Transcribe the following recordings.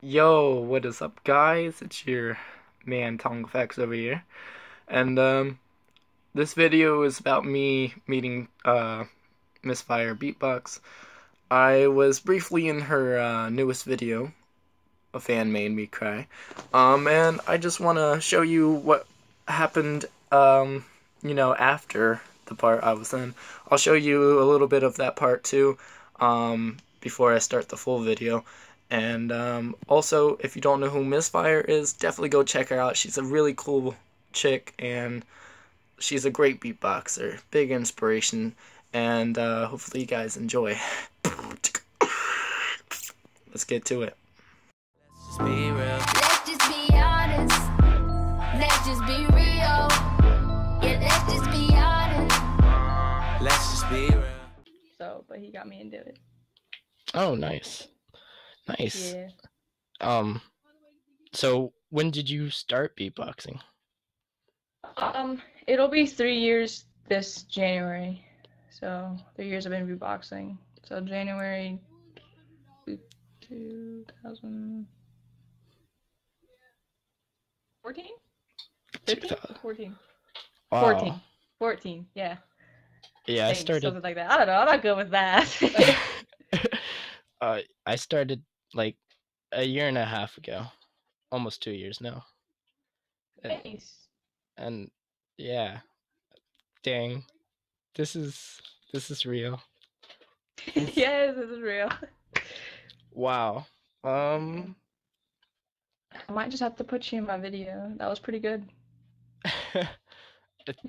Yo, what is up, guys? It's your man TongFx over here, and this video is about me meeting Misfire Beatbox. I was briefly in her newest video. A fan made me cry, and I just want to show you what happened, after the part I was in. I'll show you a little bit of that part too, before I start the full video. And also, if you don't know who Misfire is, definitely go check her out. She's a really cool chick, and she's a great beatboxer. Big inspiration, and hopefully you guys enjoy. Let's get to it. Let's just be real. Let's just be honest. Let's just be real. Yeah, let's just be honest. Let's just be real. But he got me into it. Oh, nice. Nice. Yeah. So when did you start beatboxing? It'll be 3 years this January. So 3 years I've been beatboxing. So January 2014? 15? 14. Wow. 14. 14, yeah. Yeah, I Thanks, started. something like that. I don't know. I'm not good with that. I started like a year and a half ago, almost 2 years now. Nice. And yeah, dang, this is real. Yes, this is real. Wow. I might just have to put you in my video. That was pretty good.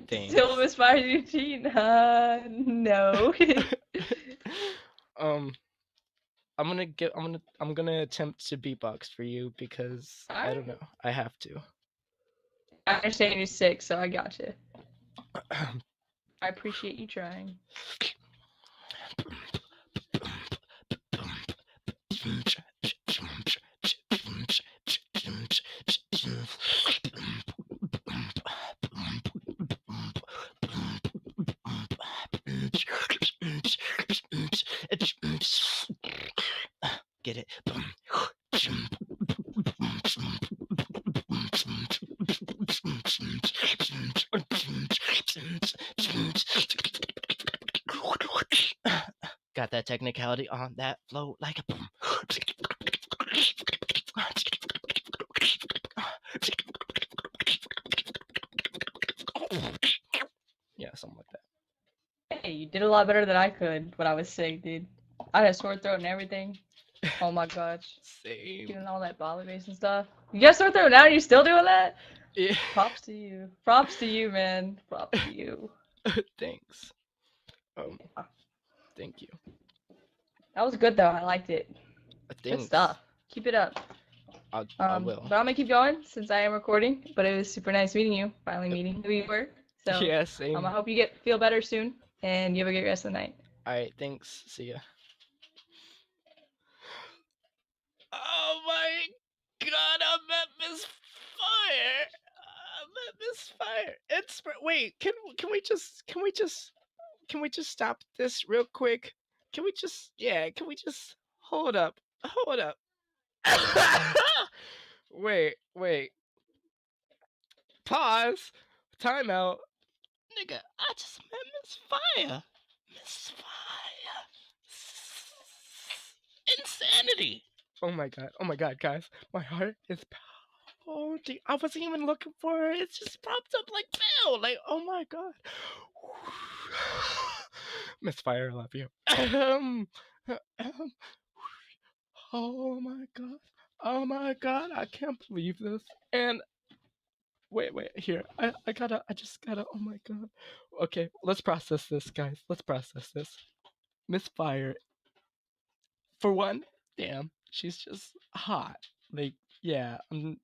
Thanks. Still Misfire Eugene? No. I'm gonna attempt to beatbox for you because I don't know. I have to. I understand you're sick, so I got you. I appreciate you trying. Get it? Got that technicality on that flow like a boom. Yeah, something like that. Hey, you did a lot better than I could when I was sick, dude. I had a sore throat and everything. Oh my gosh. Same. Doing all that volley bass and stuff. You got sore throat now? Are you still doing that? Yeah. Props to you. Props to you, man. Props to you. Thanks. Thank you. That was good though. I liked it. Good Thanks. stuff. Keep it up. I will. But I'm gonna keep going since I am recording. But it was super nice meeting you. Finally meeting who you were. So Yeah, same. I hope you feel better soon, and you have a great rest of the night. Alright, thanks. See ya. Oh my god, I met Misfire. I met Misfire. It's wait, can we just stop this real quick? Can we just hold up. Hold up. Wait. Pause. Time out. Nigga, I just met Misfire. Insanity. Oh my god, guys. My heart is pounding. I wasn't even looking for her. It just popped up like bell. Like, oh my god. Misfire, I love you. Oh my god. Oh my god, I can't believe this. And wait, here. I just gotta, oh my god. Okay, let's process this, guys. Let's process this. Misfire, for one, damn, she's just hot. Like, yeah,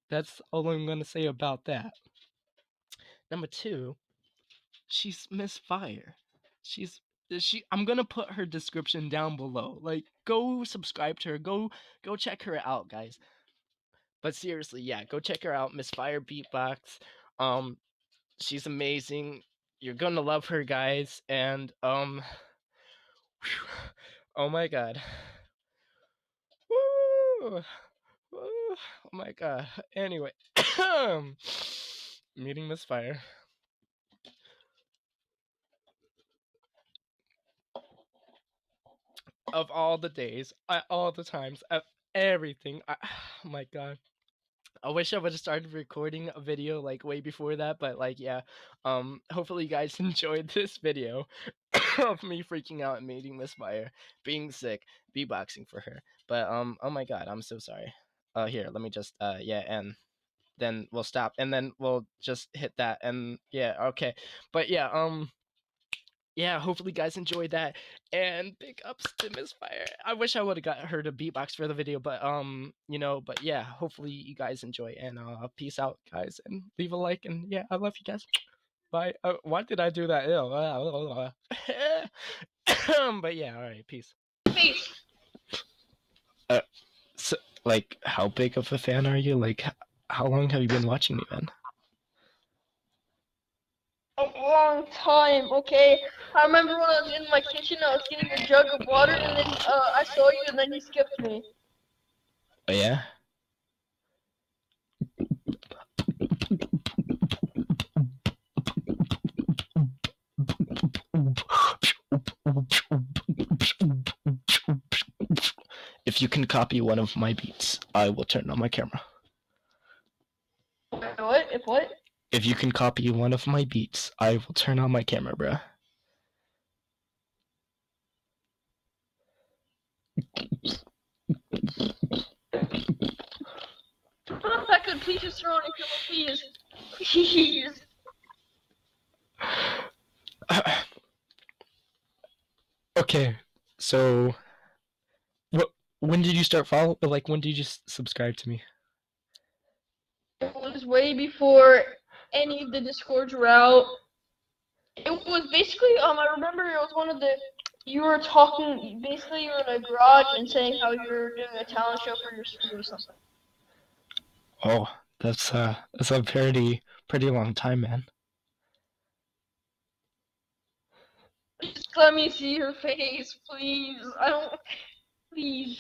that's all I'm gonna say about that. Number two, she's Misfire. I'm gonna put her description down below. Like, go subscribe to her. Go check her out, guys. But seriously, yeah, go check her out, Misfire Beatbox. She's amazing. You're gonna love her, guys. And oh my god. Woo! Woo! Oh my god. Anyway, meeting Misfire. Of all the days, all the times, of everything. Oh my god. I wish I would have started recording a video like way before that, but like yeah. Hopefully you guys enjoyed this video of me freaking out and meeting Misfire, being sick, beatboxing for her. But oh my god, I'm so sorry. Here, let me just yeah, and then we'll stop and then we'll just hit that and yeah, okay. But yeah, hopefully you guys enjoyed that, and big ups to Misfire. I wish I would have got her to beatbox for the video, but you know, but yeah, hopefully you guys enjoy, and peace out, guys, and leave a like, and yeah, I love you guys. Bye. Why did I do that? But yeah, all right, peace. Peace. So, like, how big of a fan are you? Like, how long have you been watching me, man? A long time, okay? I remember when I was in my kitchen, I was getting a jug of water, and then I saw you, and then you skipped me. Oh yeah. If you can copy one of my beats, I will turn on my camera. What? If what? If you can copy one of my beats, I will turn on my camera, bruh. If I could please just throw in a couple please. Okay, so when did you start following? Like, when did you just subscribe to me? It was way before any of the Discords were out. It was basically, I remember it was one of the, you were talking, basically you were in a garage and saying how you were doing a talent show for your school or something. Oh, that's a pretty long time, man. Just let me see your face, please. Please.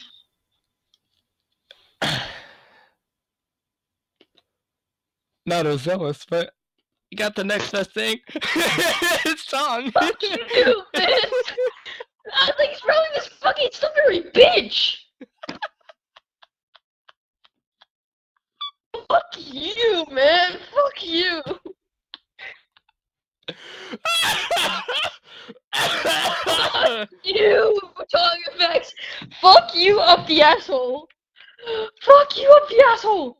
Not oZealous, but you got the next best thing. It's Tong. Fuck you, man. I think he's probably this fucking slippery bitch. Fuck you, man. Fuck you. Fuck you, TongFx. Fuck you up the asshole. Fuck you up the asshole.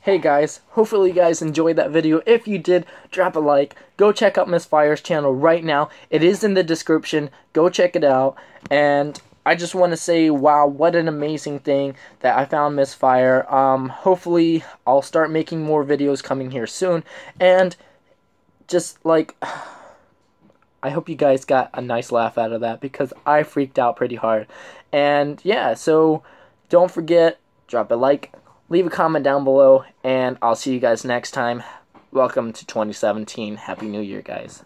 Hey guys, hopefully you guys enjoyed that video. If you did, drop a like. Go check out Misfire's channel right now. It is in the description. Go check it out. And I just want to say, wow, what an amazing thing that I found Misfire. Hopefully I'll start making more videos coming here soon. And just like, I hope you guys got a nice laugh out of that, because I freaked out pretty hard. And yeah, so don't forget, drop a like, leave a comment down below, and I'll see you guys next time. Welcome to 2017. Happy New Year, guys.